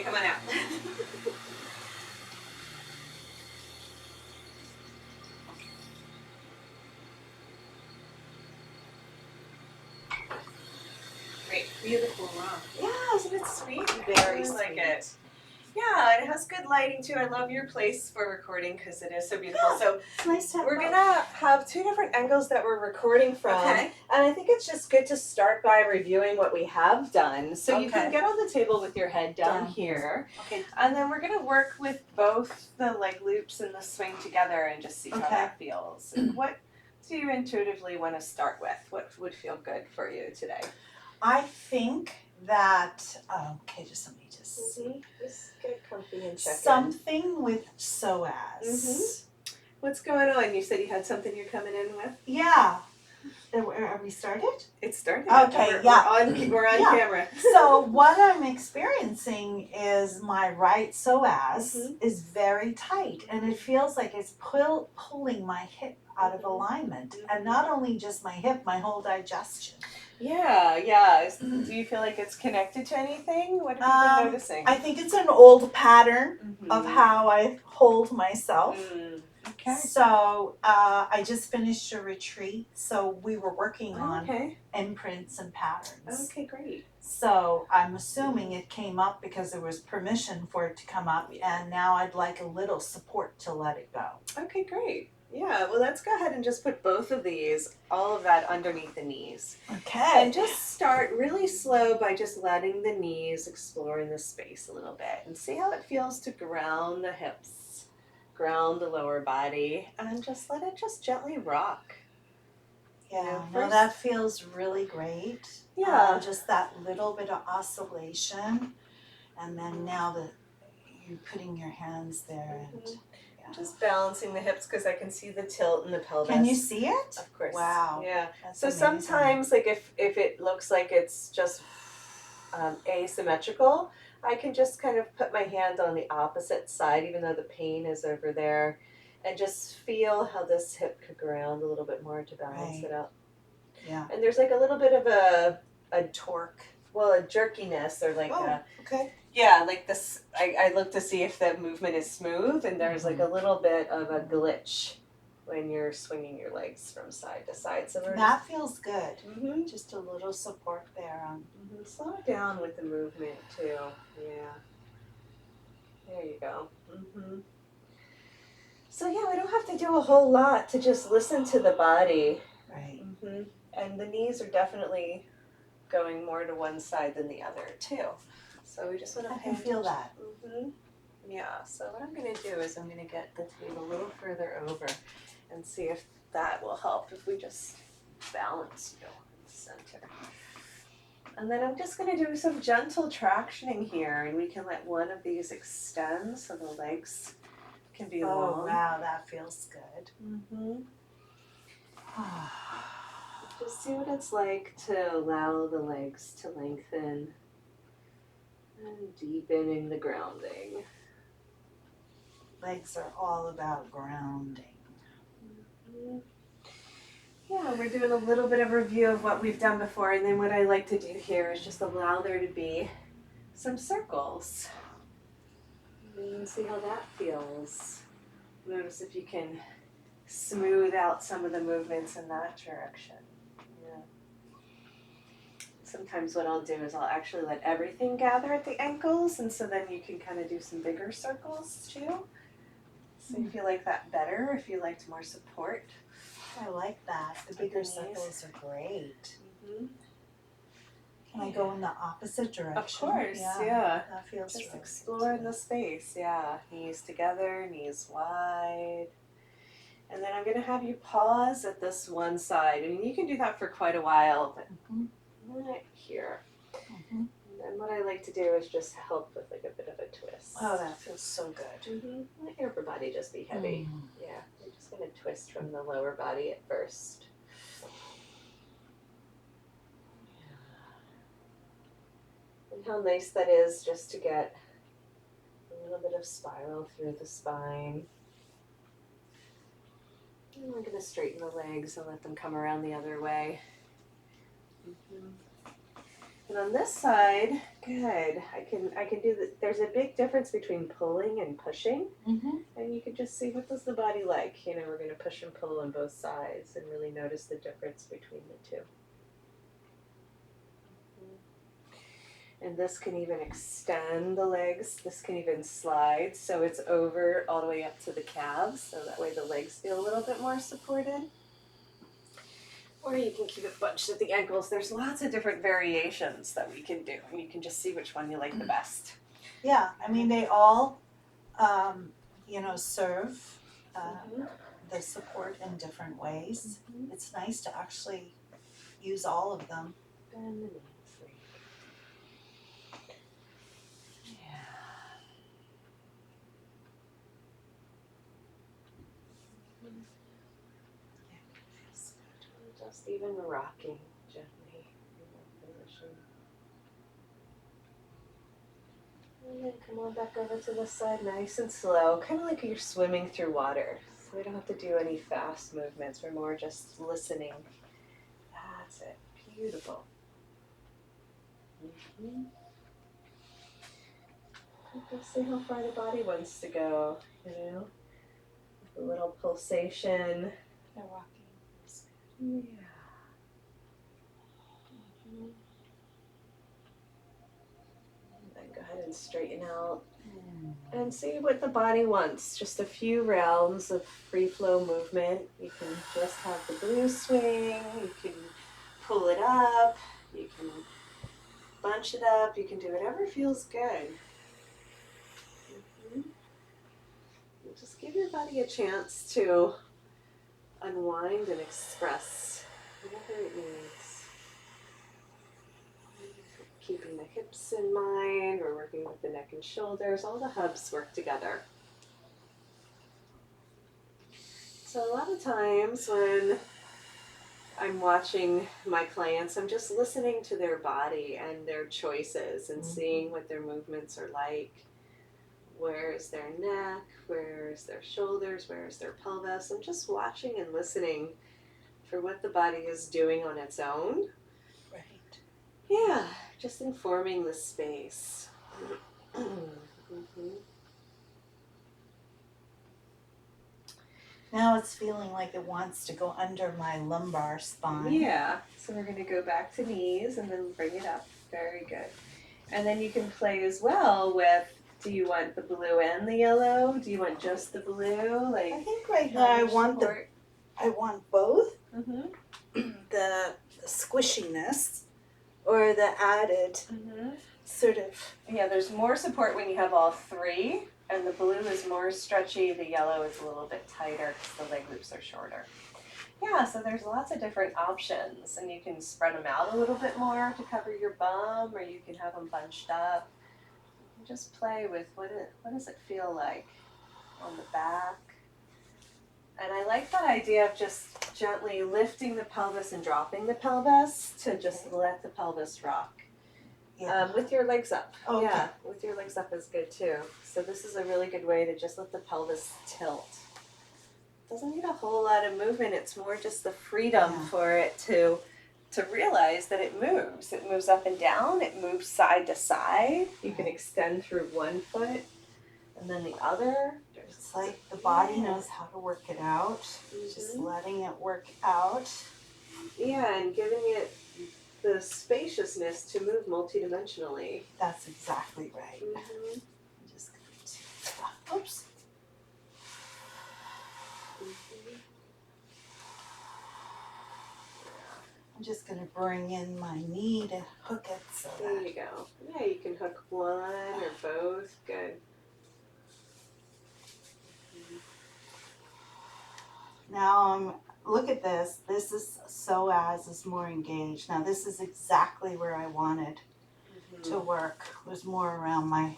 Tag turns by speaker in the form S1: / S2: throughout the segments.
S1: come on out. Great, beautiful rock. Yeah, isn't it sweet?
S2: Very
S1: I like
S2: sweet.
S1: it. Yeah, and it has good lighting too. I love your place for recording because it is so beautiful.
S2: Yeah,
S1: So
S2: it's nice to have
S1: we're
S2: both.
S1: gonna have two different angles that we're recording from.
S2: Okay.
S1: And I think it's just good to start by reviewing what we have done. So you can
S2: Okay.
S1: get on the table with your head down here.
S2: Okay.
S1: And then we're gonna work with both the leg loops and the swing together and just see how
S2: Okay.
S1: that feels. And what do you intuitively want to start with? What would feel good for you today?
S2: I think that okay, just let me just
S1: Just get comfy and check in.
S2: something with Psoas.
S1: What's going on? You said you had something you're coming in with?
S2: Yeah. Are we started?
S1: It started.
S2: Okay, yeah.
S1: We're on
S2: Yeah.
S1: camera.
S2: So what I'm experiencing is my right psoas is very tight, and it feels like it's pulling my hip out of alignment, and not only just my hip, my whole digestion.
S1: Yeah. Do you feel like it's connected to anything? What have you been noticing?
S2: I think it's an old pattern of how I hold myself.
S1: Okay.
S2: So I just finished a retreat, so we were working on imprints and patterns.
S1: Okay, great.
S2: So I'm assuming it came up because there was permission for it to come up, and now I'd like a little support to let it go.
S1: Okay, great. Yeah, well, let's go ahead and just put both of these, all of that underneath the knees.
S2: Okay.
S1: And just start really slow by just letting the knees explore in the space a little bit and see how it feels to ground the hips, ground the lower body, and just let it just gently rock.
S2: Yeah, no, that feels really great.
S1: Yeah.
S2: Just that little bit of oscillation, and then now that you're putting your hands there and
S1: just balancing the hips because I can see the tilt in the pelvis.
S2: Can you see it?
S1: Of course.
S2: Wow.
S1: Yeah.
S2: That's
S1: so
S2: amazing.
S1: sometimes, like if it looks like it's just asymmetrical, I can just kind of put my hand on the opposite side, even though the pain is over there, and just feel how this hip could ground a little bit more to balance it out.
S2: Yeah.
S1: And there's like a little bit of a
S2: torque.
S1: Well, a jerkiness or like
S2: okay.
S1: Yeah, like this, I look to see if the movement is smooth, and there's like a little bit of a glitch when you're swinging your legs from side to side. So
S2: that feels good. Just a little support there.
S1: Slow it down with the movement too. Yeah. There you go. So yeah, we don't have to do a whole lot to just listen to the body.
S2: Right.
S1: And the knees are definitely going more to one side than the other too. So we just want to
S2: I can feel that.
S1: Yeah, so what I'm going to do is I'm going to get the table a little further over and see if that will help if we just balance in the center. And then I'm just going to do some gentle tractioning here, and we can let one of these extend so the legs can be long.
S2: Oh, wow, that feels good.
S1: Just see what it's like to allow the legs to lengthen and deepening the grounding.
S2: Legs are all about grounding.
S1: Yeah, we're doing a little bit of review of what we've done before, and then what I like to do here is just allow there to be some circles. And see how that feels. Notice if you can smooth out some of the movements in that direction. Yeah. Sometimes what I'll do is I'll actually let everything gather at the ankles, and so then you can kind of do some bigger circles too. So you feel like that better if you liked more support.
S2: I like that. The bigger circles are great. Can I go in the opposite direction?
S1: Of course, yeah.
S2: That feels
S1: just
S2: really
S1: explore in the space, yeah. Knees together, knees wide. And then I'm going to have you pause at this one side. I mean, you can do that for quite a while, but right here. And then what I like to do is just help with like a bit of a twist.
S2: Oh, that feels so good.
S1: Let your upper body just be heavy. Yeah, we're just going to twist from the lower body at first. And how nice that is just to get a little bit of spiral through the spine. And we're going to straighten the legs and let them come around the other way. And on this side, good. I can do the, there's a big difference between pulling and pushing. And you can just see, what does the body like? You know, we're going to push and pull on both sides and really notice the difference between the two. And this can even extend the legs. This can even slide so it's over all the way up to the calves, so that way the legs feel a little bit more supported. Or you can keep it bunched at the ankles. There's lots of different variations that we can do, and you can just see which one you like the best.
S2: Yeah, I mean, they all, serve the support in different ways. It's nice to actually use all of them.
S1: Bend the knees. Just even rocking gently in that position. And then come on back over to this side, nice and slow, kind of like you're swimming through water. So we don't have to do any fast movements, we're more just listening. That's it, beautiful. Just see how far the body wants to go, you know? A little pulsation.
S2: They're rocking.
S1: Yeah. And then go ahead and straighten out and see what the body wants. Just a few rounds of free flow movement. You can just have the blue swing, you can pull it up, you can bunch it up, you can do whatever feels good. Just give your body a chance to unwind and express whatever it needs. Keeping the hips in mind, we're working with the neck and shoulders, all the hubs work together. So a lot of times when I'm watching my clients, I'm just listening to their body and their choices and seeing what their movements are like. Where is their neck? Where is their shoulders? Where is their pelvis? I'm just watching and listening for what the body is doing on its own.
S2: Right.
S1: Yeah, just informing the space.
S2: Now it's feeling like it wants to go under my lumbar spine.
S1: Yeah, so we're going to go back to knees and then bring it up. Very good. And then you can play as well with, do you want the blue and the yellow? Do you want just the blue? Like,
S2: I think right now I want both. The squishiness or the added sort of.
S1: Yeah, there's more support when you have all three, and the blue is more stretchy, the yellow is a little bit tighter because the leg loops are shorter. Yeah, so there's lots of different options, and you can spread them out a little bit more to cover your bum, or you can have them bunched up. Just play with what does it feel like on the back. And I like that idea of just gently lifting the pelvis and dropping the pelvis to just let the pelvis rock. With your legs up.
S2: Okay.
S1: Yeah, with your legs up is good too. So this is a really good way to just let the pelvis tilt. Doesn't need a whole lot of movement. It's more just the freedom for it to realize that it moves. It moves up and down. It moves side to side. You can extend through one foot and then the other.
S2: It's like the body knows how to work it out. Just letting it work out.
S1: Yeah, and giving it the spaciousness to move multidimensionally.
S2: That's exactly right. I'm just going to, oops. I'm just going to bring in my knee to hook it. So
S1: there you go. Yeah, you can hook one or both. Good.
S2: Now look at this. This is Psoas is more engaged. Now this is exactly where I wanted to work. It was more around my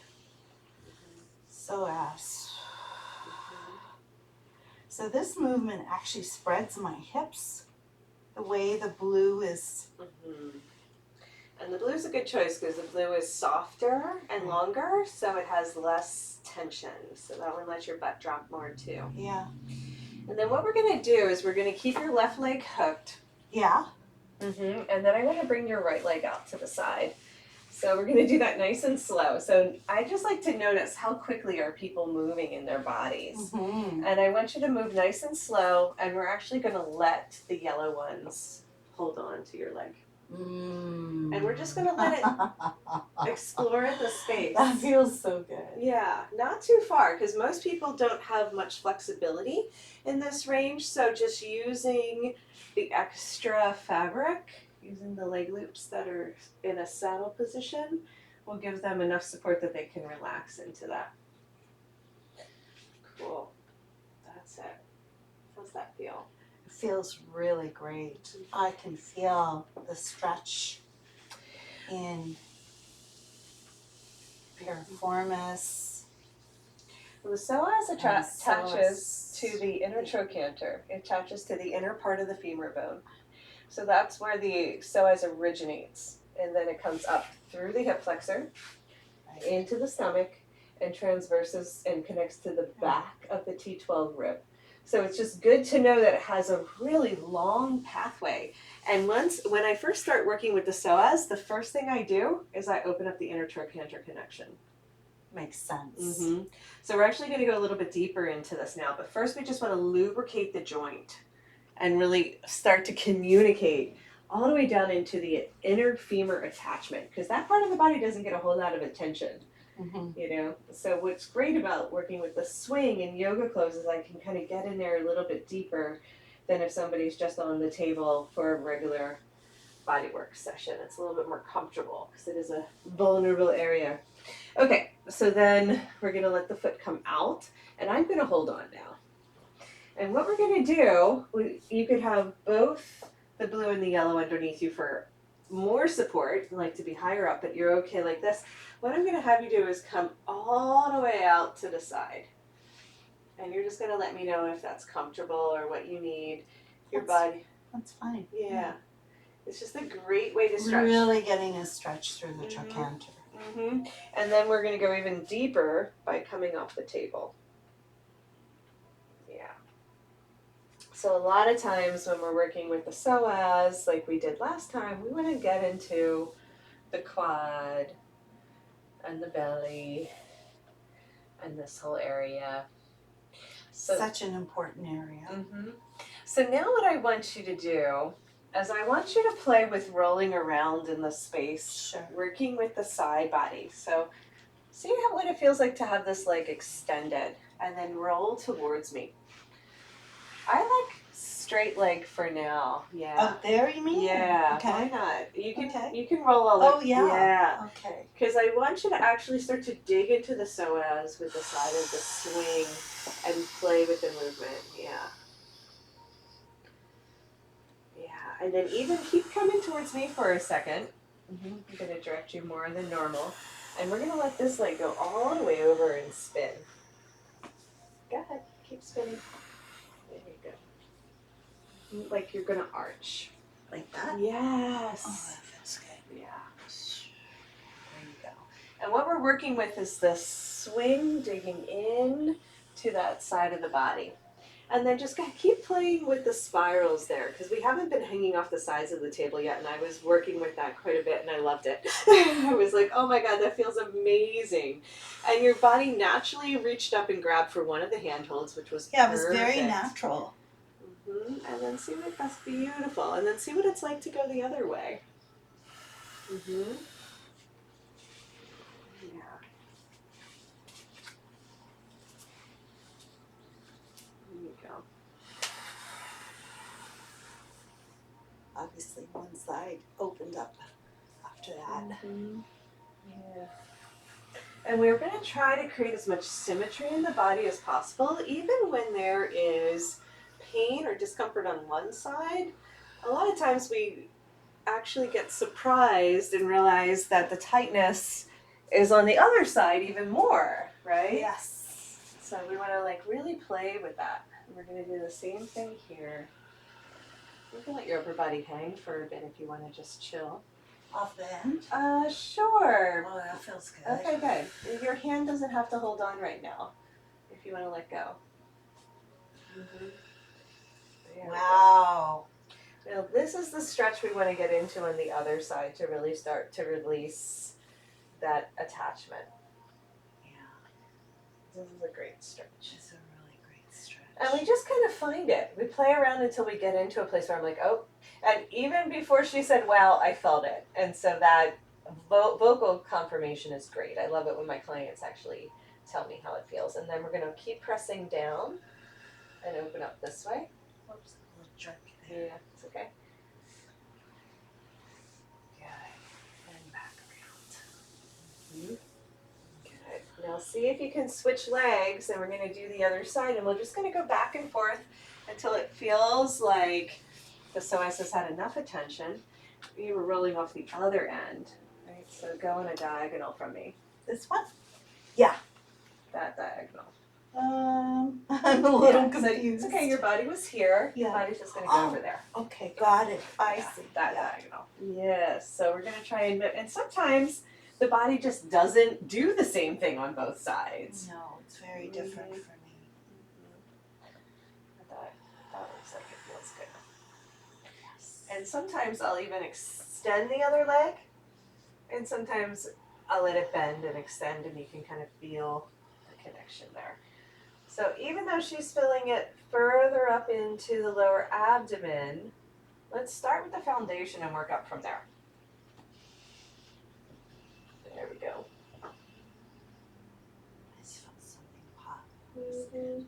S2: Psoas. So this movement actually spreads my hips the way the blue is.
S1: And the blue is a good choice because the blue is softer and longer, so it has less tension. So that one lets your butt drop more too.
S2: Yeah.
S1: And then what we're going to do is we're going to keep your left leg hooked.
S2: Yeah.
S1: And then I want to bring your right leg out to the side. So we're going to do that nice and slow. So I just like to notice how quickly are people moving in their bodies. And I want you to move nice and slow, and we're actually going to let the yellow ones hold on to your leg. And we're just going to let it explore the space.
S2: That feels so good.
S1: Yeah, not too far, because most people don't have much flexibility in this range. So just using the extra fabric, using the leg loops that are in a saddle position, will give them enough support that they can relax into that. Cool. That's it. How's that feel?
S2: It feels really great. I can feel the stretch in piriformis.
S1: Well, the psoas attaches to the inner trochanter. It attaches to the inner part of the femur bone. So that's where the psoas originates. And then it comes up through the hip flexor, into the stomach, and transverses and connects to the back of the T12 rib. So it's just good to know that it has a really long pathway. And when I first start working with the psoas, the first thing I do is I open up the inner trochanter connection.
S2: Makes sense.
S1: So we're actually going to go a little bit deeper into this now, but first we just want to lubricate the joint and really start to communicate all the way down into the inner femur attachment, because that part of the body doesn't get a whole lot of attention. You know, so what's great about working with the swing and yoga clothes is I can kind of get in there a little bit deeper than if somebody's just on the table for a regular bodywork session. It's a little bit more comfortable because it is a vulnerable area. Okay, so then we're going to let the foot come out, and I'm going to hold on now. And what we're going to do, you could have both the blue and the yellow underneath you for more support, like to be higher up, but you're okay like this. What I'm going to have you do is come all the way out to the side. And you're just going to let me know if that's comfortable or what you need. Your body.
S2: That's fine.
S1: Yeah. It's just a great way to stretch.
S2: Really getting a stretch through the trochanter.
S1: And then we're going to go even deeper by coming off the table. Yeah. So a lot of times when we're working with the psoas, like we did last time, we want to get into the quad and the belly and this whole area. So,
S2: such an important area.
S1: So now what I want you to do is I want you to play with rolling around in the space, working with the side body. So see what it feels like to have this leg extended, and then roll towards me. I like straight leg for now. Yeah.
S2: Up there, you mean?
S1: Yeah.
S2: Okay.
S1: Why not? You can roll all the.
S2: Oh yeah.
S1: Yeah.
S2: Okay.
S1: Because I want you to actually start to dig into the psoas with the side of the swing and play with the movement. Yeah. Yeah. And then even keep coming towards me for a second. I'm going to direct you more than normal. And we're going to let this leg go all the way over and spin. Go ahead. Keep spinning. There you go. Like you're going to arch.
S2: Like that?
S1: Yes.
S2: Oh, that feels good.
S1: Yeah. There you go. And what we're working with is this swing, digging in to that side of the body. And then just keep playing with the spirals there, because we haven't been hanging off the sides of the table yet, and I was working with that quite a bit, and I loved it. I was like, oh my God, that feels amazing. And your body naturally reached up and grabbed for one of the handholds, which was
S2: it was very natural.
S1: And then see what that's beautiful. And then see what it's like to go the other way. Yeah. There you go.
S2: Obviously, one side opened up after that.
S1: Yeah. And we're going to try to create as much symmetry in the body as possible, even when there is pain or discomfort on one side. A lot of times we actually get surprised and realize that the tightness is on the other side even more, right?
S2: Yes.
S1: So we want to like really play with that. And we're going to do the same thing here. You can let your upper body hang for a bit if you want to just chill.
S2: Off the end?
S1: Sure.
S2: Oh, that feels good.
S1: Okay, good. Your hand doesn't have to hold on right now if you want to let go.
S2: Wow.
S1: Now this is the stretch we want to get into on the other side to really start to release that attachment.
S2: Yeah.
S1: This is a great stretch.
S2: It's a really great stretch.
S1: And we just kind of find it. We play around until we get into a place where I'm like, oh, and even before she said, wow, I felt it. And so that vocal confirmation is great. I love it when my clients actually tell me how it feels. And then we're going to keep pressing down and open up this way.
S2: Whoops, a little jerk there.
S1: Yeah, it's okay.
S2: Good. And back around.
S1: Mm-hmm. Good. Now see if you can switch legs, and we're going to do the other side, and we're just going to go back and forth until it feels like the psoas has had enough attention. You were rolling off the other end, right? So go on a diagonal from me.
S2: This one? Yeah.
S1: That diagonal.
S2: I'm a little confused.
S1: It's okay, your body was here.
S2: Yeah.
S1: Your body's just going to go over there.
S2: Okay, got it. I see.
S1: That diagonal. Yes. So we're going to try and sometimes the body just doesn't do the same thing on both sides.
S2: No, it's very different for me.
S1: That looks like it feels good. Yes. And sometimes I'll even extend the other leg, and sometimes I'll let it bend and extend, and you can kind of feel the connection there. So even though she's feeling it further up into the lower abdomen, let's start with the foundation and work up from there. There we go.
S2: I just felt something pop.
S1: Mm-hmm.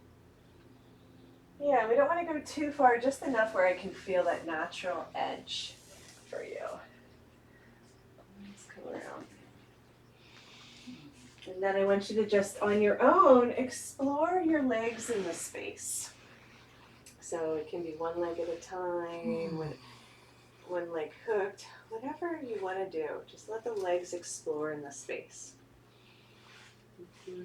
S1: Yeah, we don't want to go too far, just enough where I can feel that natural edge for you. Let's come around. And then I want you to just, on your own, explore your legs in the space. So it can be one leg at a time, one leg hooked, whatever you want to do. Just let the legs explore in the space. Mm-hmm.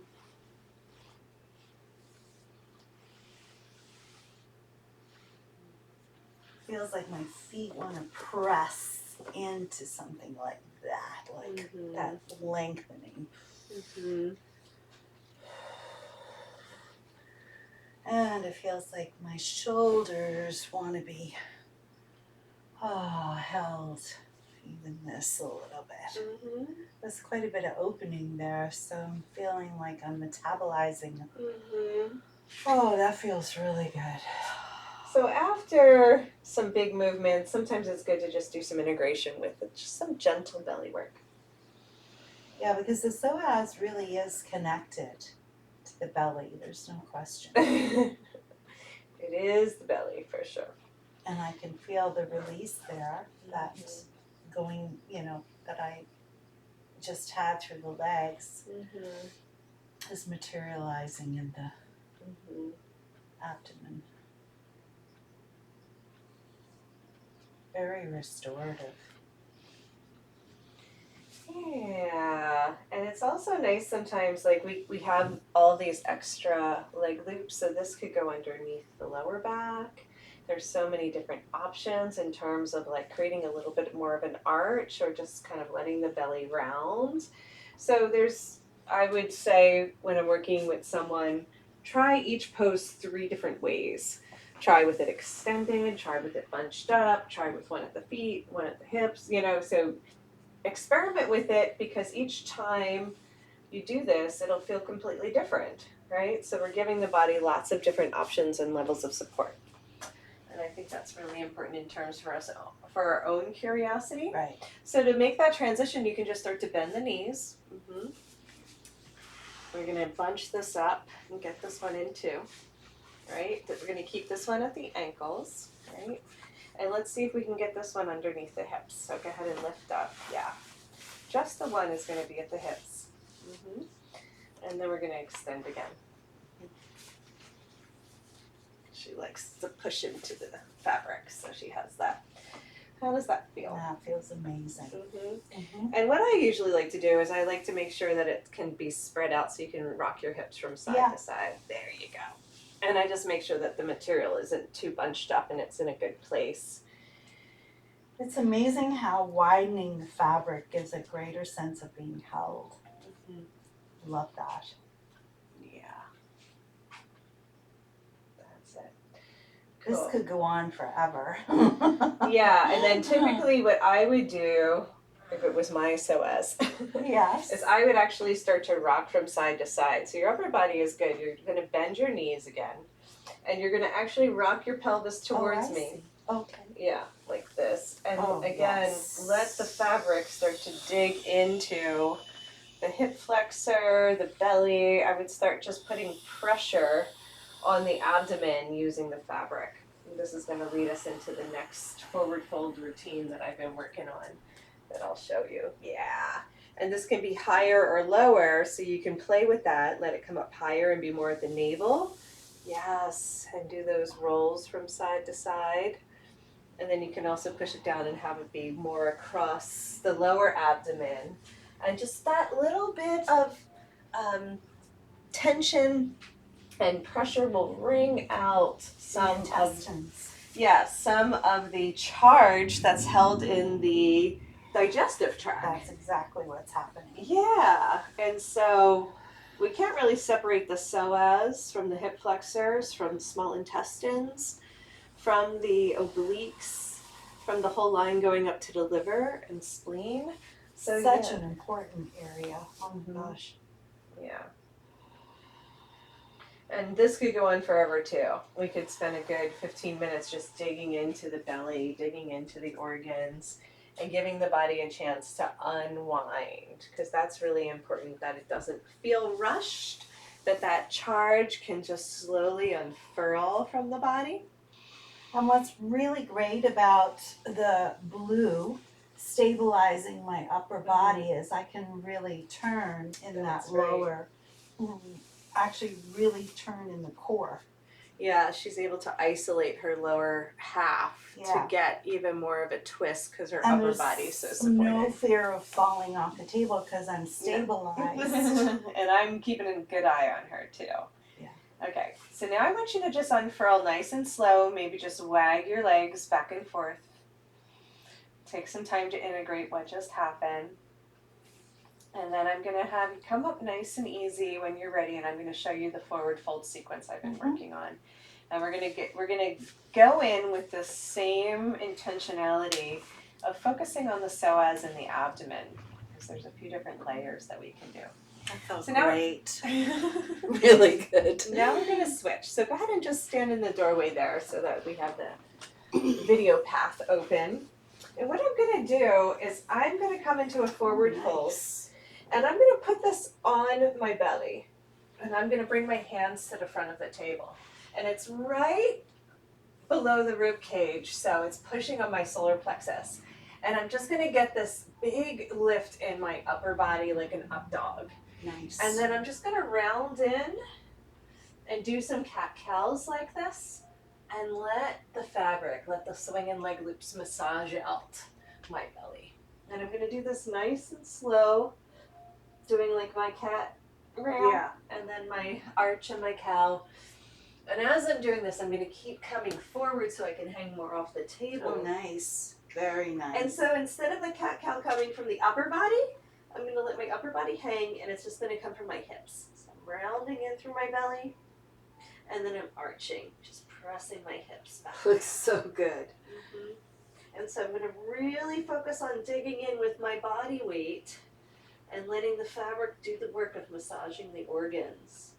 S2: Feels like my feet want to press into something like that, like that lengthening.
S1: Mm-hmm.
S2: And it feels like my shoulders want to be held. Even this a little bit.
S1: Mm-hmm.
S2: There's quite a bit of opening there, so I'm feeling like I'm metabolizing.
S1: Mm-hmm.
S2: Oh, that feels really good.
S1: So after some big movements, sometimes it's good to just do some integration with just some gentle belly work.
S2: Yeah, because the psoas really is connected to the belly. There's no question.
S1: It is the belly for sure.
S2: And I can feel the release there, that going, that I just had through the legs is materializing in the abdomen. Very restorative.
S1: Yeah, and it's also nice sometimes, like we have all these extra leg loops, so this could go underneath the lower back. There's so many different options in terms of like creating a little bit more of an arch or just kind of letting the belly round. So I would say when I'm working with someone, try each pose 3 different ways. Try with it extended, try with it bunched up, try with one at the feet, one at the hips, so experiment with it, because each time you do this, it'll feel completely different, right? So we're giving the body lots of different options and levels of support. And I think that's really important in terms for us, for our own curiosity.
S2: Right.
S1: So to make that transition, you can just start to bend the knees. We're going to bunch this up and get this one in too, right? We're going to keep this one at the ankles, right? And let's see if we can get this one underneath the hips. So go ahead and lift up. Yeah. Just the one is going to be at the hips. And then we're going to extend again. She likes to push into the fabric, so she has that. How does that feel?
S2: That feels amazing.
S1: And what I usually like to do is I like to make sure that it can be spread out so you can rock your hips from side to side. There you go. And I just make sure that the material isn't too bunched up and it's in a good place.
S2: It's amazing how widening the fabric gives a greater sense of being held. Love that.
S1: Yeah. That's it.
S2: This could go on forever.
S1: Yeah, and then typically what I would do, if it was my psoas,
S2: Yes.
S1: is I would actually start to rock from side to side. So your upper body is good. You're going to bend your knees again, and you're going to actually rock your pelvis towards me.
S2: See. Okay.
S1: Yeah, like this. And again,
S2: yes.
S1: let the fabric start to dig into the hip flexor, the belly. I would start just putting pressure on the abdomen using the fabric. And this is going to lead us into the next forward fold routine that I've been working on that I'll show you. Yeah. And this can be higher or lower, so you can play with that. Let it come up higher and be more at the navel. Yes. And do those rolls from side to side. And then you can also push it down and have it be more across the lower abdomen. And just that little bit of tension and pressure will wring out some of the charge that's held in the digestive tract.
S2: That's exactly what's happening.
S1: Yeah, and so we can't really separate the psoas from the hip flexors, from the small intestines, from the obliques, from the whole line going up to the liver and spleen. So
S2: Such an important area. Oh my gosh.
S1: Yeah. And this could go on forever too. We could spend a good 15 minutes just digging into the belly, digging into the organs, and giving the body a chance to unwind, because that's really important, that it doesn't feel rushed, that charge can just slowly unfurl from the body.
S2: And what's really great about the blue stabilizing my upper body is I can really turn in that lower, actually really turn in the core.
S1: Yeah, she's able to isolate her lower half to get even more of a twist because her upper body's so supported.
S2: No fear of falling off the table because I'm stabilized.
S1: And I'm keeping a good eye on her too. Yeah. Okay, so now I want you to just unfurl nice and slow, maybe just wag your legs back and forth. Take some time to integrate what just happened. And then I'm going to have you come up nice and easy when you're ready, and I'm going to show you the forward fold sequence I've been working on. And we're going to go in with the same intentionality of focusing on the psoas and the abdomen, because there's a few different layers that we can do.
S2: That felt
S1: so
S2: great. Really good.
S1: Now we're going to switch. So go ahead and just stand in the doorway there so that we have the video path open. And what I'm going to do is I'm going to come into a forward fold. And I'm going to put this on my belly, and I'm going to bring my hands to the front of the table. And it's right below the rib cage, so it's pushing on my solar plexus. And I'm just going to get this big lift in my upper body like an up dog.
S2: Nice.
S1: And then I'm just going to round in and do some cat-cows like this, and let the fabric, let the swinging leg loops massage out my belly. And I'm going to do this nice and slow, doing like my cat round, and then my arch and my cow. And as I'm doing this, I'm going to keep coming forward so I can hang more off the table.
S2: Oh, nice. Very nice.
S1: And so instead of the cat-cow coming from the upper body, I'm going to let my upper body hang, and it's just going to come from my hips. So I'm rounding in through my belly, and then I'm arching, just pressing my hips back.
S2: Looks so good.
S1: And so I'm going to really focus on digging in with my body weight and letting the fabric do the work of massaging the organs.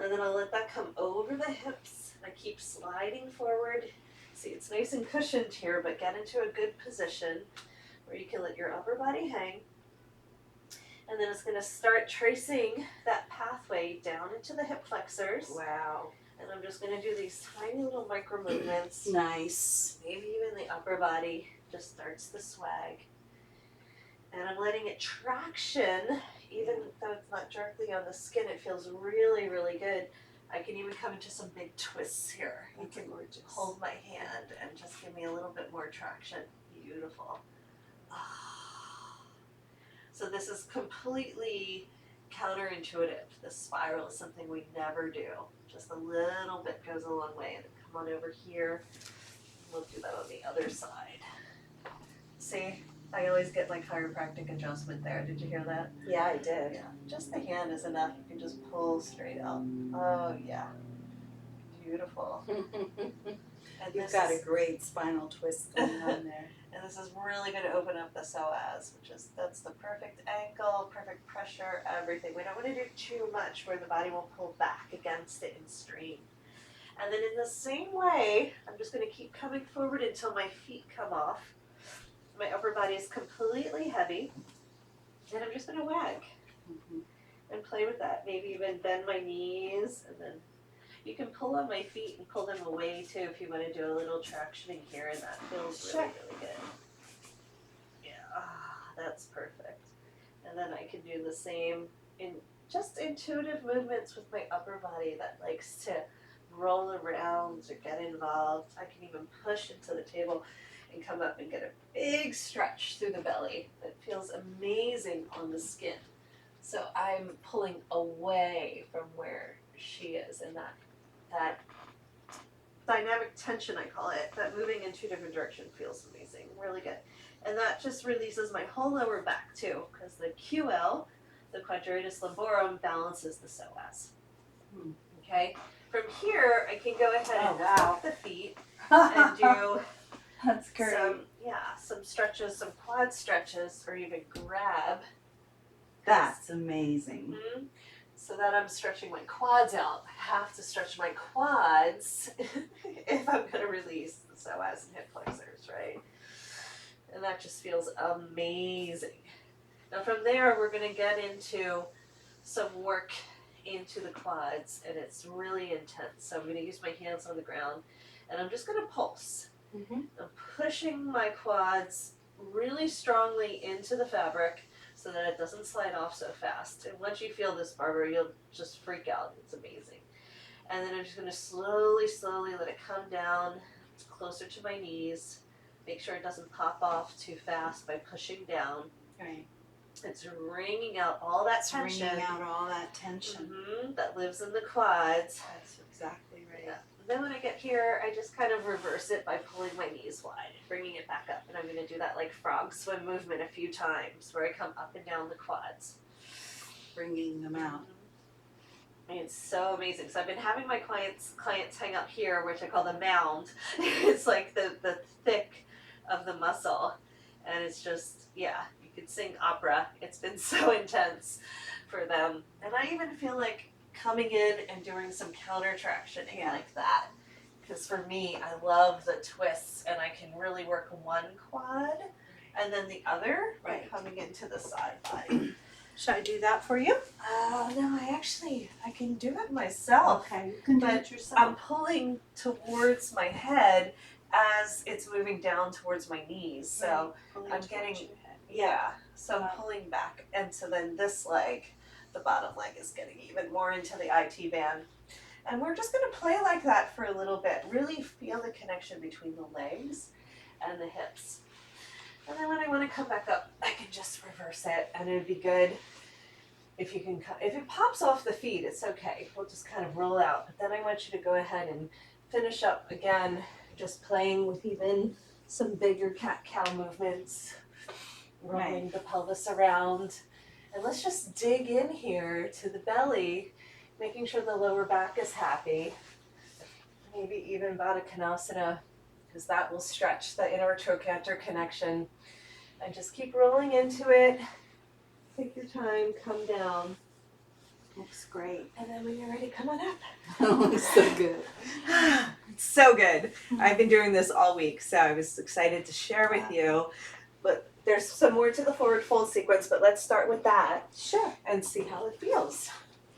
S1: And then I'll let that come over the hips. I keep sliding forward. See, it's nice and cushioned here, but get into a good position where you can let your upper body hang. And then it's going to start tracing that pathway down into the hip flexors.
S2: Wow.
S1: And I'm just going to do these tiny little micro movements.
S2: Nice.
S1: Maybe even the upper body just starts the swag. And I'm letting it traction, even though it's not directly on the skin, it feels really, really good. I can even come into some big twists here. You can hold my hand and just give me a little bit more traction. Beautiful. So this is completely counterintuitive. This spiral is something we never do. Just a little bit goes a long way. And come on over here. We'll do that on the other side. See? I always get like chiropractic adjustment there. Did you hear that?
S2: Yeah, I did.
S1: Yeah. Just the hand is enough. You can just pull straight up. Oh, yeah. beautiful. And
S2: You've got a great spinal twist going on there.
S1: And this is really going to open up the psoas, that's the perfect angle, perfect pressure, everything. We don't want to do too much where the body will pull back against it and strain. And then in the same way, I'm just going to keep coming forward until my feet come off. My upper body is completely heavy. And I'm just going to wag and play with that. Maybe even bend my knees, and then you can pull on my feet and pull them away too if you want to do a little tractioning here, and that feels really, really good. Yeah, that's perfect. And then I can do the same in just intuitive movements with my upper body that likes to roll around or get involved. I can even push into the table and come up and get a big stretch through the belly that feels amazing on the skin. So I'm pulling away from where she is, and that dynamic tension, I call it, that moving in two different directions feels amazing, really good. And that just releases my whole lower back too, because the QL, the quadratus lumborum, balances the psoas. Okay? From here, I can go ahead and hop the feet and do
S2: That's great.
S1: some stretches, some quad stretches, or even grab.
S2: That's amazing.
S1: Mm-hmm. So that I'm stretching my quads out. I have to stretch my quads if I'm going to release the psoas and hip flexors, right? And that just feels amazing. Now from there, we're going to get into some work into the quads, and it's really intense. So I'm going to use my hands on the ground, and I'm just going to pulse. I'm pushing my quads really strongly into the fabric so that it doesn't slide off so fast. And once you feel this, Barbara, you'll just freak out. It's amazing. And then I'm just going to slowly, slowly let it come down closer to my knees. Make sure it doesn't pop off too fast by pushing down.
S2: Right.
S1: It's wringing out all that tension.
S2: Wringing out all that tension.
S1: That lives in the quads.
S2: That's exactly right.
S1: Yeah. Then when I get here, I just kind of reverse it by pulling my knees wide, bringing it back up. And I'm going to do that like frog swim movement a few times where I come up and down the quads.
S2: Bringing them out.
S1: And it's so amazing. So I've been having my clients hang up here, which I call the mound. It's like the thick of the muscle. And it's just, you could sing opera. It's been so intense for them. And I even feel like coming in and doing some counter tractioning like that, because for me, I love the twists, and I can really work one quad and then the other by coming into the side body.
S2: Should I do that for you?
S1: No, I can do it myself.
S2: Okay, you can do it yourself.
S1: I'm pulling towards my head as it's moving down towards my knees. So I'm getting, so I'm pulling back, and so then this leg, the bottom leg, is getting even more into the IT band. And we're just going to play like that for a little bit. Really feel the connection between the legs and the hips. And then when I want to come back up, I can just reverse it, and it would be good if you can. If it pops off the feet, it's okay. We'll just kind of roll out. But then I want you to go ahead and finish up again, just playing with even some bigger cat-cow movements, rolling the pelvis around. And let's just dig in here to the belly, making sure the lower back is happy. Maybe even Baddha Konasana, because that will stretch the inner trochanter connection. And just keep rolling into it. Take your time, come down.
S2: Looks great.
S1: And then when you're ready, come on up.
S2: That looks so good.
S1: It's so good. I've been doing this all week, so I was excited to share with you. But there's some more to the forward fold sequence, but let's start with that.
S2: Sure.
S1: And see how it feels.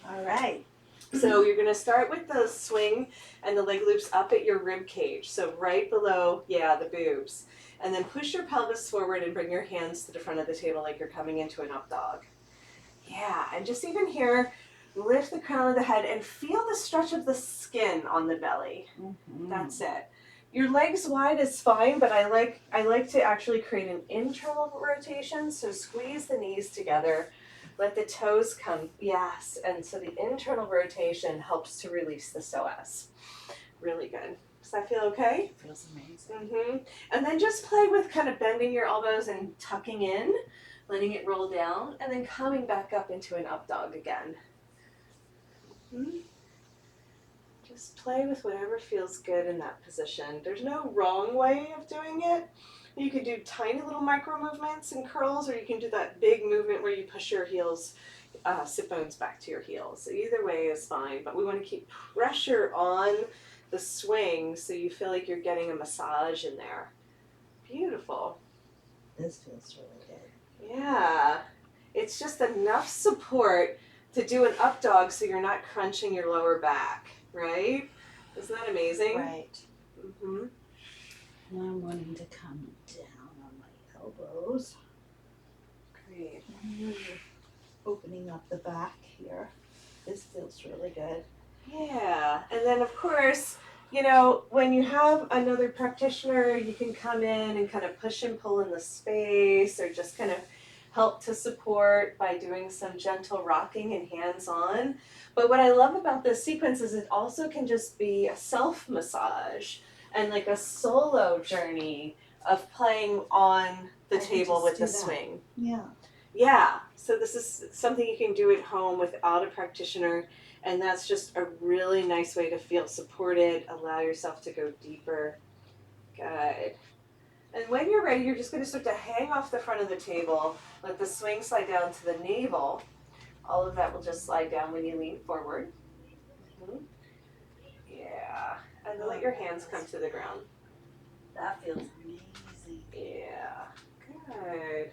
S2: All right.
S1: So you're going to start with the swing and the leg loops up at your rib cage. So right below, the boobs. And then push your pelvis forward and bring your hands to the front of the table like you're coming into an up dog. Yeah, and just even here, lift the crown of the head and feel the stretch of the skin on the belly. That's it. Your legs wide is fine, but I like to actually create an internal rotation. So squeeze the knees together. Let the toes come, and so the internal rotation helps to release the psoas. Really good. Does that feel okay?
S2: Feels amazing.
S1: And then just play with kind of bending your elbows and tucking in, letting it roll down, and then coming back up into an up dog again. just play with whatever feels good in that position. There's no wrong way of doing it. You can do tiny little micro movements and curls, or you can do that big movement where you push your heels, sit bones back to your heels. So either way is fine, but we want to keep pressure on the swing so you feel like you're getting a massage in there. Beautiful.
S2: This feels really good.
S1: Yeah. It's just enough support to do an up dog so you're not crunching your lower back, right? Isn't that amazing?
S2: Right.
S1: Mm-hmm.
S2: And I'm wanting to come down on my elbows.
S1: Great.
S2: Opening up the back here. This feels really good.
S1: Yeah. And then, of course, you know, when you have another practitioner, you can come in and kind of push and pull in the space, or just kind of help to support by doing some gentle rocking and hands-on. But what I love about this sequence is it also can just be a self-massage and like a solo journey of playing on the table with the swing.
S2: Yeah.
S1: Yeah, so this is something you can do at home without a practitioner, and that's just a really nice way to feel supported, allow yourself to go deeper. Good. And when you're ready, you're just going to start to hang off the front of the table, let the swing slide down to the navel. All of that will just slide down when you lean forward. Mm-hmm. Yeah, and then let your hands come to the ground.
S2: That feels amazing.
S1: Yeah, good.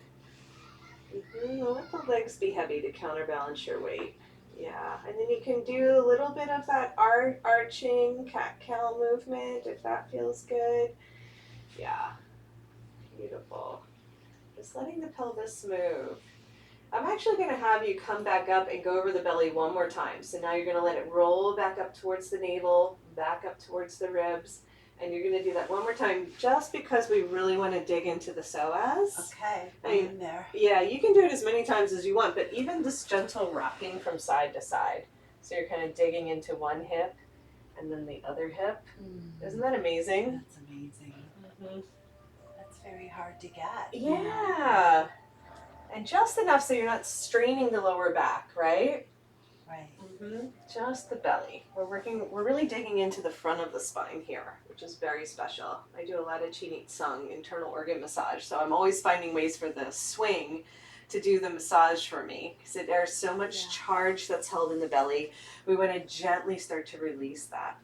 S1: Let the legs be heavy to counterbalance your weight. Yeah, and then you can do a little bit of that arching cat-cow movement if that feels good. Yeah, beautiful. Just letting the pelvis move. I'm actually going to have you come back up and go over the belly one more time. So now you're going to let it roll back up towards the navel, back up towards the ribs. And you're going to do that one more time just because we really want to dig into the psoas.
S2: Okay, I'm there.
S1: Yeah, you can do it as many times as you want, but even this gentle rocking from side to side. So you're kind of digging into one hip and then the other hip. Isn't that amazing?
S2: That's amazing.
S1: Mm-hmm.
S2: That's very hard to get.
S1: Yeah. And just enough so you're not straining the lower back, right?
S2: Right.
S1: Mm-hmm. Just the belly. We're really digging into the front of the spine here, which is very special. I do a lot of Chinitsung, internal organ massage, so I'm always finding ways for the swing to do the massage for me, because there's so much charge that's held in the belly. We want to gently start to release that.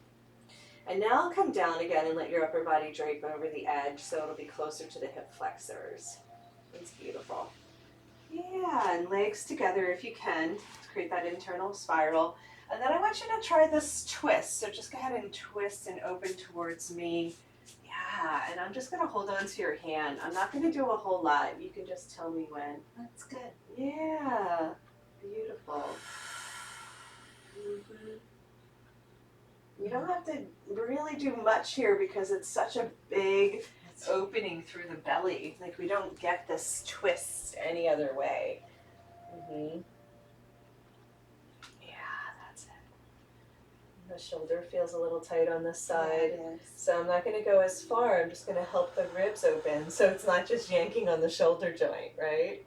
S1: And now I'll come down again and let your upper body drape over the edge so it'll be closer to the hip flexors. It's beautiful. Yeah, and legs together if you can to create that internal spiral. And then I want you to try this twist. So just go ahead and twist and open towards me. Yeah, and I'm just going to hold on to your hand. I'm not going to do a whole lot. You can just tell me when.
S2: That's good.
S1: Yeah, beautiful. Mm-hmm. You don't have to really do much here because it's such a big opening through the belly. Like, we don't get this twist any other way. Mm-hmm. Yeah, that's it. The shoulder feels a little tight on this side.
S2: Yeah, it is.
S1: So I'm not going to go as far. I'm just going to help the ribs open. So it's not just yanking on the shoulder joint, right?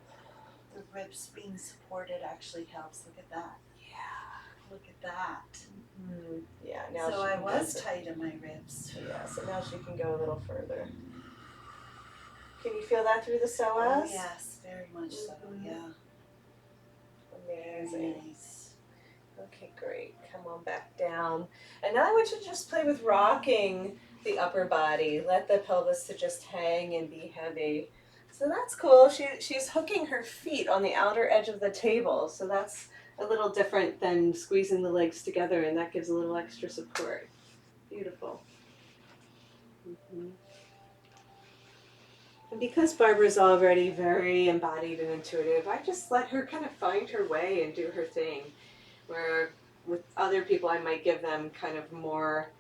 S2: The ribs being supported actually helps. Look at that.
S1: Yeah.
S2: Look at that.
S1: Mm-hmm. Yeah, now
S2: So
S1: she
S2: I
S1: can
S2: was
S1: go
S2: tight in my ribs.
S1: Yeah, so now she can go a little further. Can you feel that through the psoas?
S2: Oh, yes, very much so, yeah.
S1: Amazing.
S2: Very nice.
S1: Okay, great. Come on back down. And now I want you to just play with rocking the upper body. Let the pelvis to just hang and be heavy. So that's cool. She's hooking her feet on the outer edge of the table. So that's a little different than squeezing the legs together, and that gives a little extra support. Beautiful. Mm-hmm. And because Barbara's already very embodied and intuitive, I just let her kind of find her way and do her thing. Where with other people, I might give them kind of more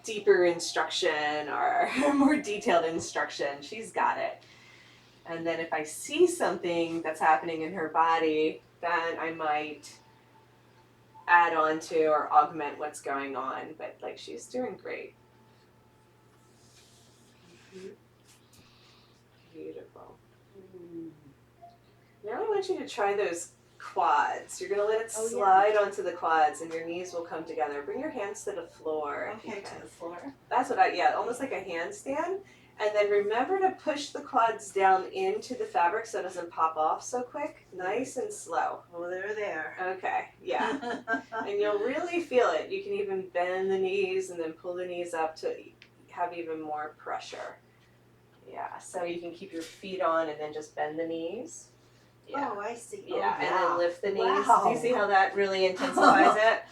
S1: deeper instruction or more detailed instruction. She's got it. And then if I see something that's happening in her body, then I might add on to or augment what's going on. But like, she's doing great. Mm-hmm. Beautiful. Now I want you to try those quads. You're going to let it slide onto the quads and your knees will come together. Bring your hands to the floor.
S2: Okay, to the floor.
S1: That's what almost like a handstand. And then remember to push the quads down into the fabric so it doesn't pop off so quick. Nice and slow.
S2: Oh, they're there.
S1: Okay, yeah. And you'll really feel it. You can even bend the knees and then pull the knees up to have even more pressure. Yeah, so you can keep your feet on and then just bend the knees. Yeah.
S2: Oh, I see.
S1: Yeah,
S2: Oh,
S1: and then lift the knees.
S2: Wow.
S1: Do you see how that really intensifies it?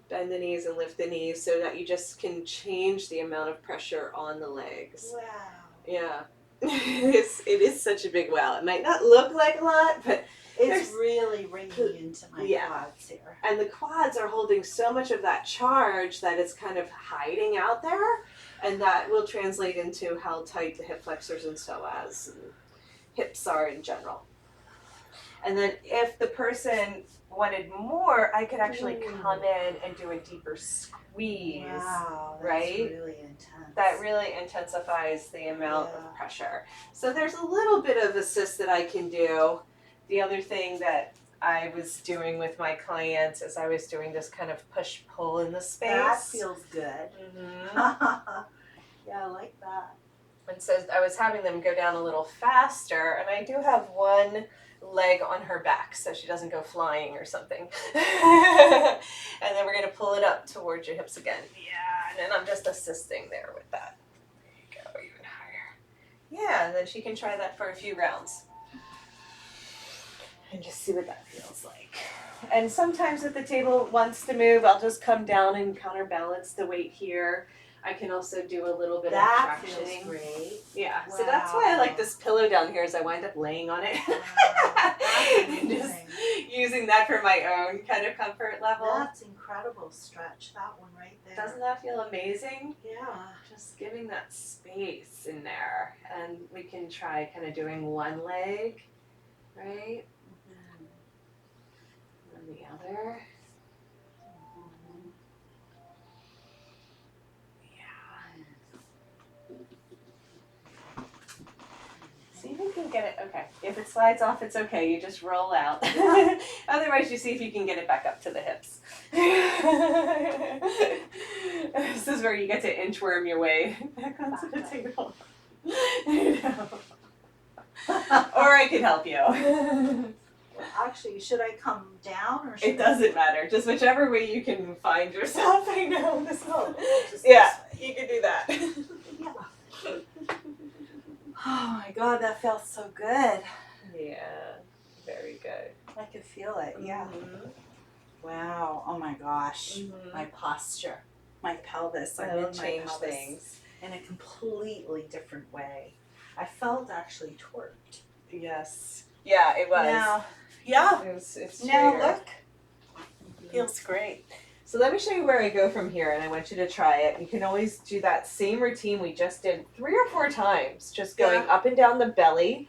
S1: Bend the knees and lift the knees so that you just can change the amount of pressure on the legs.
S2: Wow.
S1: Yeah. It is such a big wow. It might not look like a lot, but
S2: it's really ringing into my quads here.
S1: And the quads are holding so much of that charge that it's kind of hiding out there, and that will translate into how tight the hip flexors and psoas and hips are in general. And then if the person wanted more, I could actually come in and do a deeper squeeze.
S2: Wow, that's
S1: right?
S2: really intense.
S1: That really intensifies the amount of pressure. So there's a little bit of assist that I can do. The other thing that I was doing with my clients is I was doing this kind of push-pull in the space.
S2: That feels good. Yeah, I like that.
S1: And so I was having them go down a little faster, and I do have one leg on her back so she doesn't go flying or something. And then we're going to pull it up towards your hips again. Yeah, and then I'm just assisting there with that. There you go, even higher. Yeah, and then she can try that for a few rounds. And just see what that feels like. And sometimes if the table wants to move, I'll just come down and counterbalance the weight here. I can also do a little bit of tractioning.
S2: That feels great.
S1: Yeah,
S2: Wow.
S1: so that's why I like this pillow down here is I wind up laying on it. And just using that for my own kind of comfort level.
S2: That's incredible stretch, that one right there.
S1: Doesn't that feel amazing?
S2: Yeah.
S1: Just giving that space in there. And we can try kind of doing one leg, right? And the other. See if you can get it. Okay. If it slides off, it's okay. You just roll out. Otherwise, you see if you can get it back up to the hips. This is where you get to inchworm your way back onto the table. Or I can help you.
S2: Actually, should I come down or should
S1: It doesn't matter. Just whichever way you can find yourself. I know. This is, you can do that.
S2: Yeah. Oh my God, that felt so good.
S1: Yeah, very good.
S2: I could feel it, yeah.
S1: Mm-hmm.
S2: Wow, oh my gosh. My posture, my pelvis, I'm in my pelvis
S1: things.
S2: in a completely different way. I felt actually torqued.
S1: Yes. Yeah, it was.
S2: Now, yeah.
S1: It's
S2: Now
S1: straighter.
S2: look, feels great.
S1: So let me show you where I go from here, and I want you to try it. You can always do that same routine we just did 3 or 4 times, just going up and down the belly,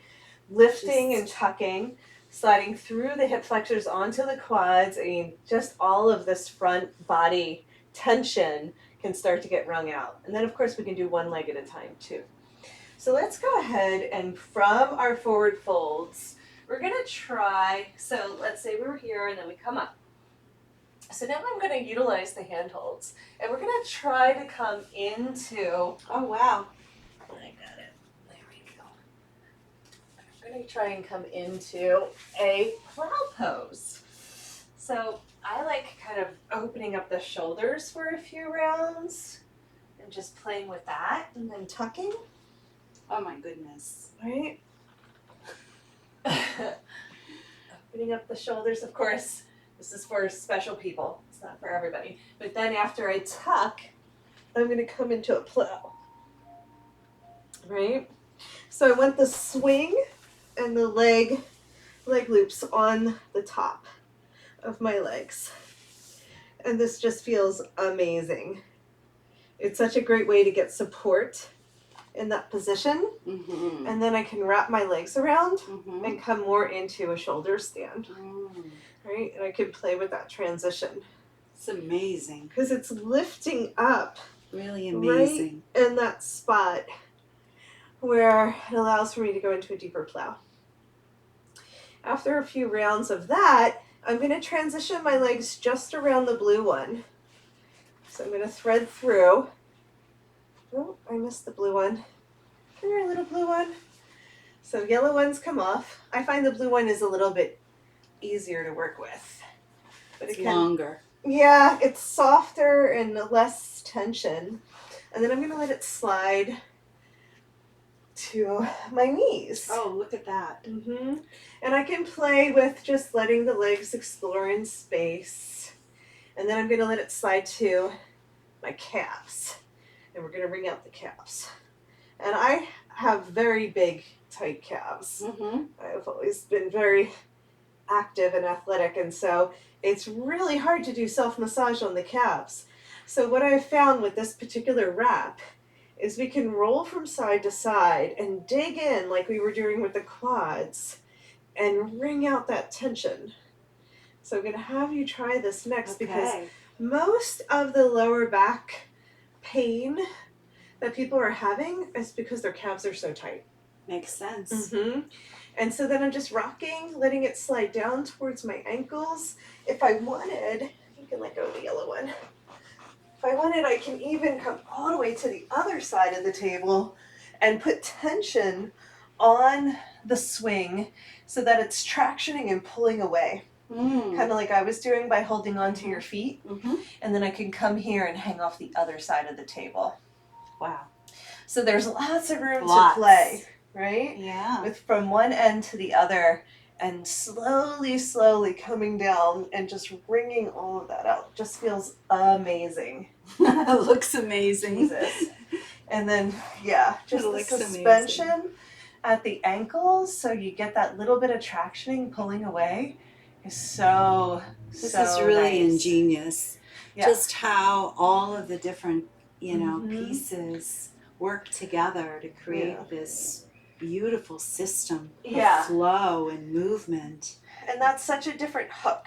S1: lifting and tucking, sliding through the hip flexors onto the quads. I mean, just all of this front body tension can start to get wrung out. And then, of course, we can do one leg at a time, too. So let's go ahead and from our forward folds, we're going to try, so let's say we're here and then we come up. So now I'm going to utilize the handholds, and we're going to try to come into,
S2: Oh wow.
S1: I got it, there we go. I'm going to try and come into a plow pose. So I like kind of opening up the shoulders for a few rounds, and just playing with that, and then tucking.
S2: Oh my goodness.
S1: Right? Opening up the shoulders, of course. This is for special people. It's not for everybody. But then after I tuck, I'm going to come into a plow. Right? So I want the swing and the leg loops on the top of my legs. And this just feels amazing. It's such a great way to get support in that position. And then I can wrap my legs around and come more into a shoulder stand. Right? And I can play with that transition.
S2: It's amazing.
S1: Because it's lifting up.
S2: Really amazing.
S1: Right in that spot where it allows for me to go into a deeper plow. After a few rounds of that, I'm going to transition my legs just around the blue one. So I'm going to thread through. Oh, I missed the blue one. Come here, little blue one. So yellow ones come off. I find the blue one is a little bit easier to work with. But
S3: It's longer.
S1: Yeah, it's softer and less tension. And then I'm going to let it slide to my knees.
S2: Oh, look at that.
S1: And I can play with just letting the legs explore in space. And then I'm going to let it slide to my calves. And we're going to wring out the calves. And I have very big, tight calves. I've always been very active and athletic, and so it's really hard to do self-massage on the calves. So what I've found with this particular wrap is we can roll from side to side and dig in like we were doing with the quads and wring out that tension. So I'm going to have you try this next because most of the lower back pain that people are having is because their calves are so tight.
S3: Makes sense.
S1: And so then I'm just rocking, letting it slide down towards my ankles. If I wanted, you can let go of the yellow one. If I wanted, I can even come all the way to the other side of the table and put tension on the swing so that it's tractioning and pulling away. Kind of like I was doing by holding onto your feet. And then I can come here and hang off the other side of the table.
S3: Wow.
S1: So there's lots of room to play, right?
S3: Yeah.
S1: With from one end to the other and slowly coming down and just wringing all of that out. Just feels amazing.
S3: It looks amazing.
S1: Jesus. And then, yeah, just the suspension at the ankles so you get that little bit of tractioning pulling away is so
S3: This is really ingenious.
S1: Yeah.
S3: Just how all of the different, pieces work together to create this beautiful system of flow and movement.
S1: And that's such a different hook.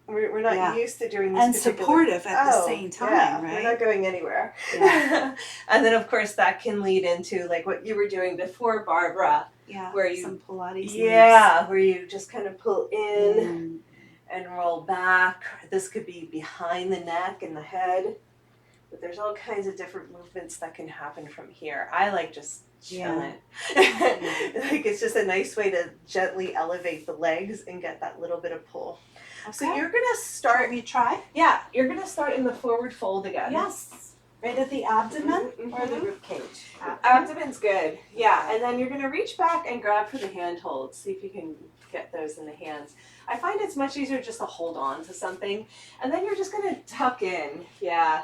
S1: We're not used to doing this.
S3: And supportive at the same time, right?
S1: We're not going anywhere.
S3: Yeah.
S1: And then, of course, that can lead into like what you were doing before, Barbara.
S3: Yeah,
S1: where you,
S3: some Pilates
S1: where you just kind of pull in and roll back. This could be behind the neck and the head. But there's all kinds of different movements that can happen from here. I like just chilling. Like it's just a nice way to gently elevate the legs and get that little bit of pull. Okay. So you're gonna start.
S2: Shall we try?
S1: Yeah, you're gonna start in the forward fold again.
S2: Yes. Right at the abdomen or the rib cage?
S1: Abdomen's good. Yeah, and then you're gonna reach back and grab for the handholds. See if you can get those in the hands. I find it's much easier just to hold on to something, and then you're just gonna tuck in. Yeah.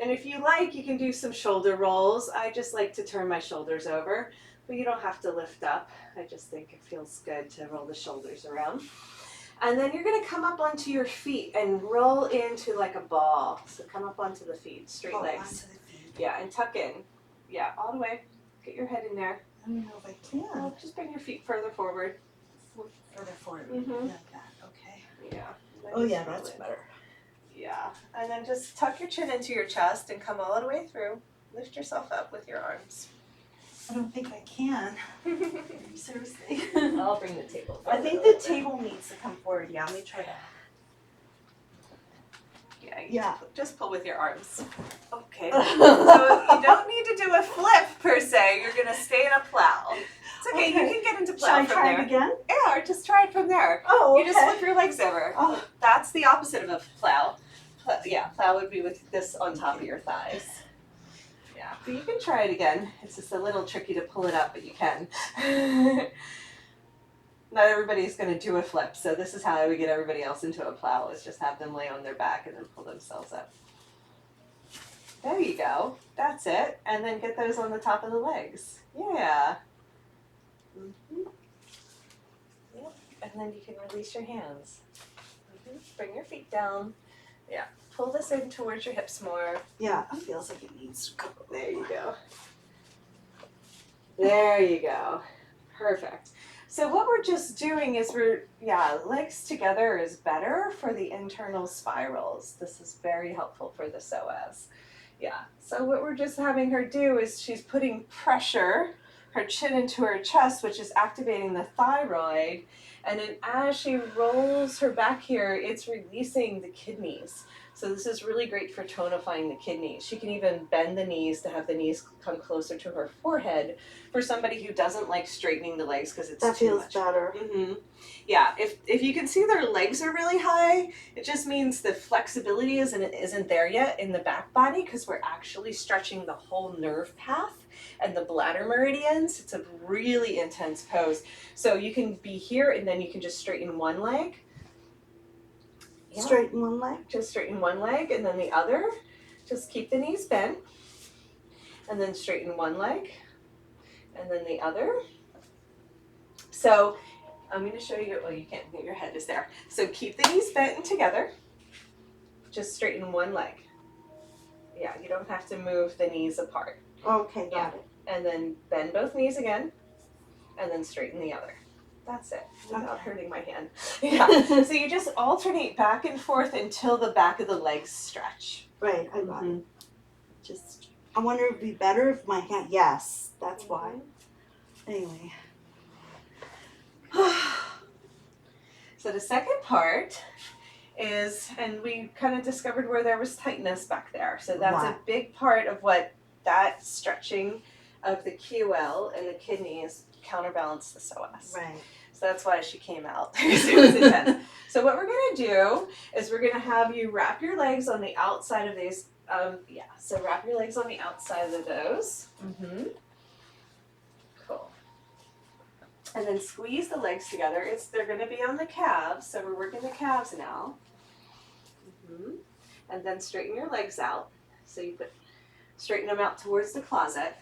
S1: And if you like, you can do some shoulder rolls. I just like to turn my shoulders over, but you don't have to lift up. I just think it feels good to roll the shoulders around. And then you're gonna come up onto your feet and roll into like a ball. So come up onto the feet, straight legs.
S2: Onto the feet.
S1: Yeah, and tuck in. Yeah, all the way. Get your head in there.
S2: I don't know if I can.
S1: Well, just bring your feet further forward.
S2: Further forward.
S1: Mhm.
S2: Like that. Okay.
S1: Yeah.
S2: Oh yeah, that's better.
S1: Yeah, and then just tuck your chin into your chest and come all the way through. Lift yourself up with your arms.
S2: I don't think I can. Seriously.
S1: I'll bring the table
S2: I think the table needs to come forward. Yeah, let me try that.
S1: Yeah, just pull with your arms. Okay. So you don't need to do a flip per se. You're gonna stay in a plow. It's okay. You can get into plow
S2: from there. Should I try it again?
S1: Yeah, or just try it from there.
S2: Oh, okay.
S1: You just flip your legs over.
S2: Oh.
S1: That's the opposite of a plow. Plow would be with this on top of your thighs. Yeah, but you can try it again. It's just a little tricky to pull it up, but you can. Not everybody's going to do a flip, so this is how I would get everybody else into a plow, is just have them lay on their back and then pull themselves up. There you go. That's it. And then get those on the top of the legs. Yeah. Yep. And then you can release your hands. Bring your feet down. Yeah. Pull this in towards your hips more.
S2: Yeah, it feels like it needs to go.
S1: There you go. There you go. Perfect. So what we're just doing is legs together is better for the internal spirals. This is very helpful for the psoas. Yeah. So what we're just having her do is she's putting pressure her chin into her chest, which is activating the thyroid. And then as she rolls her back here, it's releasing the kidneys. So this is really great for tonifying the kidneys. She can even bend the knees to have the knees come closer to her forehead for somebody who doesn't like straightening the legs because it's too much.
S2: That feels better.
S1: Mm-hmm. Yeah, if you can see their legs are really high, it just means the flexibility isn't there yet in the back body because we're actually stretching the whole nerve path and the bladder meridians. It's a really intense pose. So you can be here and then you can just straighten one leg. Yeah.
S2: Straighten one leg?
S1: Just straighten one leg and then the other. Just keep the knees bent. And then straighten one leg and then the other. So I'm going to show you, well, you can't, your head is there. So keep the knees bent and together. Just straighten one leg. Yeah, you don't have to move the knees apart.
S2: Okay, got it.
S1: And then bend both knees again, and then straighten the other. That's it, without hurting my hand. Yeah, so you just alternate back and forth until the back of the legs stretch.
S2: Right, I got it. Just, I wonder if it'd be better if my hand, yes, that's why. Anyway.
S1: So the second part is, and we kind of discovered where there was tightness back there. So that's a big part of what that stretching of the QL and the kidneys counterbalance the psoas.
S2: Right.
S1: So that's why she came out. It was intense. So what we're going to do is we're going to have you wrap your legs on the outside of these. So wrap your legs on the outside of those. Mm-hmm. Cool. And then squeeze the legs together. They're going to be on the calves, so we're working the calves now. Mm-hmm. And then straighten your legs out. So you straighten them out towards the closet.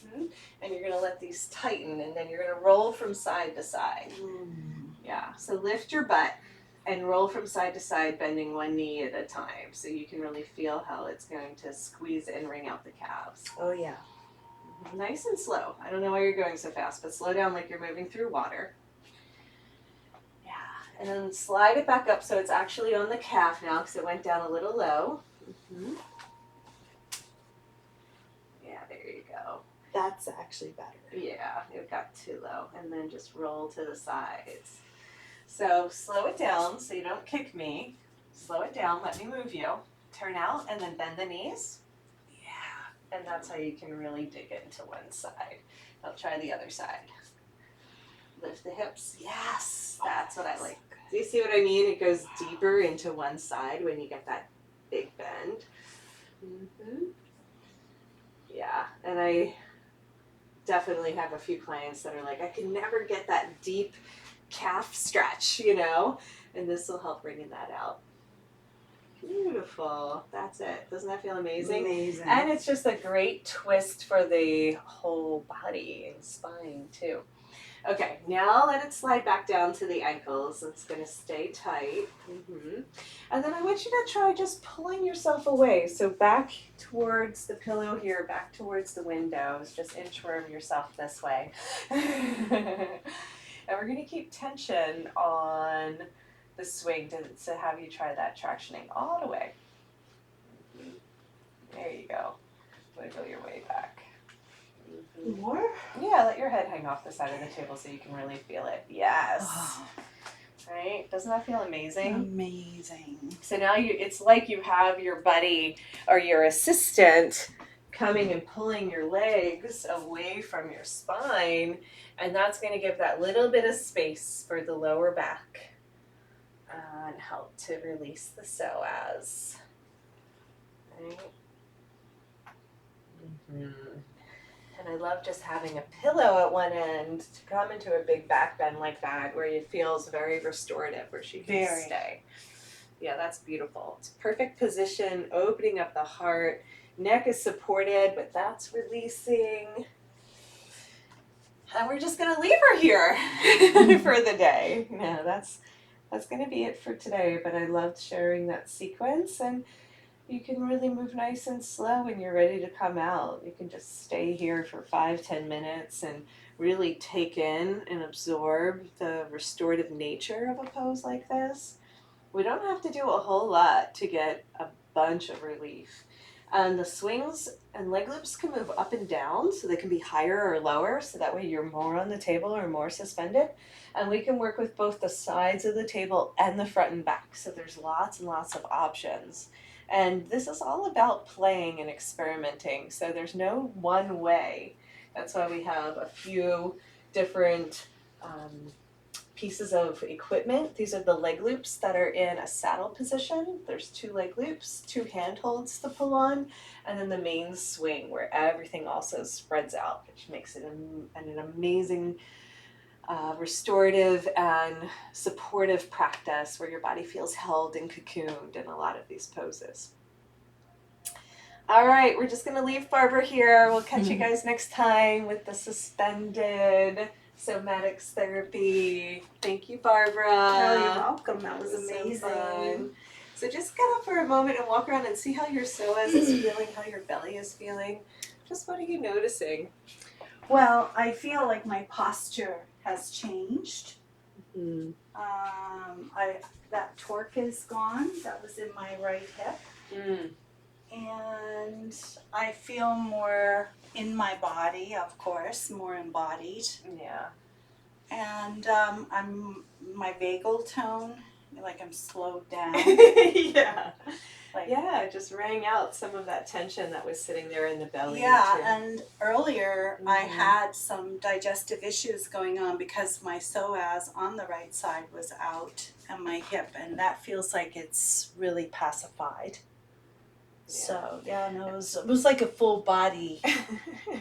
S1: Mm-hmm. And you're going to let these tighten, and then you're going to roll from side to side. Yeah, so lift your butt and roll from side to side, bending one knee at a time, so you can really feel how it's going to squeeze and wring out the calves.
S2: Oh, yeah.
S1: Nice and slow. I don't know why you're going so fast, but slow down like you're moving through water. Yeah, and then slide it back up so it's actually on the calf now because it went down a little low. Mm-hmm. Yeah, there you go.
S2: That's actually better.
S1: Yeah, it got too low. And then just roll to the sides. So slow it down so you don't kick me. Slow it down, let me move you. Turn out and then bend the knees. Yeah, and that's how you can really dig into one side. I'll try the other side. Lift the hips. Yes, that's what I like. Do you see what I mean? It goes deeper into one side when you get that big bend. Mm-hmm. Yeah, and I definitely have a few clients that are like, I can never get that deep calf stretch, and this will help bringing that out. Beautiful. That's it. Doesn't that feel amazing?
S2: Amazing.
S1: And it's just a great twist for the whole body and spine too. Okay, now let it slide back down to the ankles. It's going to stay tight. Mm-hmm. And then I want you to try just pulling yourself away. So back towards the pillow here, back towards the windows. Just inchworm yourself this way. And we're going to keep tension on the swing to have you try that tractioning all the way. Mm-hmm. There you go. Wiggle your way back. Mm-hmm.
S2: More?
S1: Yeah, let your head hang off the side of the table so you can really feel it. Yes.
S2: Oh.
S1: Right? Doesn't that feel amazing?
S2: Amazing.
S1: So now it's like you have your buddy or your assistant coming and pulling your legs away from your spine, and that's going to give that little bit of space for the lower back and help to release the psoas. Right? Mm-hmm. And I love just having a pillow at one end to come into a big back bend like that where it feels very restorative, where she can stay. Yeah, that's beautiful. It's perfect position, opening up the heart. Neck is supported, but that's releasing. And we're just going to leave her here for the day. That's going to be it for today, but I loved sharing that sequence, and you can really move nice and slow when you're ready to come out. You can just stay here for 5-10 minutes and really take in and absorb the restorative nature of a pose like this. We don't have to do a whole lot to get a bunch of relief. And the swings And leg loops can move up and down, so they can be higher or lower, so that way you're more on the table or more suspended. And we can work with both the sides of the table and the front and back, so there's lots and lots of options. And this is all about playing and experimenting, so there's no one way. That's why we have a few different pieces of equipment. These are the leg loops that are in a saddle position. There's 2 leg loops, 2 handholds to pull on, and then the main swing where everything also spreads out, which makes it an amazing restorative and supportive practice where your body feels held and cocooned in a lot of these poses. All right, we're just gonna leave Barbara here. We'll catch you guys next time with the suspended Somatics therapy. Thank you, Barbara.
S2: Oh, you're welcome. That was amazing.
S1: So fun. So just get up for a moment and walk around and see how your psoas is feeling, how your belly is feeling. Just what are you noticing?
S2: Well, I feel like my posture has changed.
S1: Mm.
S2: That torque is gone. That was in my right hip.
S1: Mm.
S2: And I feel more in my body, of course, more embodied.
S1: Yeah.
S2: And my vagal tone, like I'm slowed down.
S1: Yeah.
S2: Like,
S1: yeah, it just rang out some of that tension that was sitting there in the belly.
S2: Yeah,
S1: too.
S2: and earlier I had some digestive issues going on because my psoas on the right side was out and my hip, and that feels like it's really pacified.
S1: Yeah.
S2: So, yeah, no, it was like a full body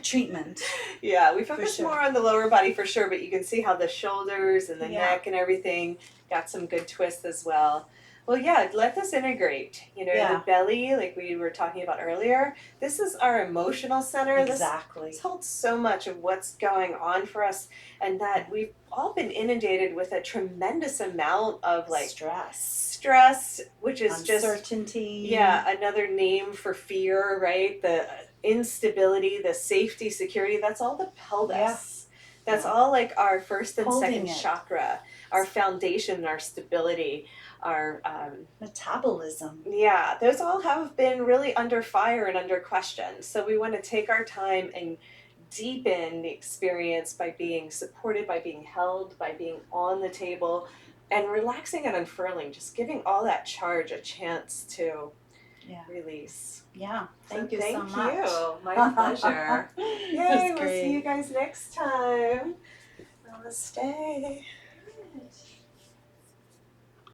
S2: treatment.
S1: Yeah, we focus
S2: sure.
S1: more on the lower body for sure, but you can see how the shoulders and the
S2: Yeah.
S1: neck and everything got some good twists as well. Well, yeah, let this integrate. You know,
S2: Yeah.
S1: the belly, like we were talking about earlier, this is our emotional center.
S2: Exactly.
S1: This holds so much of what's going on for us, and that we've all been inundated with a tremendous amount of like stress, which is
S2: uncertainty.
S1: Just another name for fear, right? The instability, the safety, security, that's all the pelvis.
S2: Yeah.
S1: That's all like our first and
S2: Holding
S1: second
S2: it.
S1: chakra, our foundation, our stability, our
S2: metabolism.
S1: Yeah, those all have been really under fire and under question. So we want to take our time and deepen the experience by being supported, by being held, by being on the table, and relaxing and unfurling, just giving all that charge a chance to release.
S2: Yeah, thank you
S1: so
S2: much.
S1: Thank you. My pleasure. Yay, we'll see you guys next time. Namaste.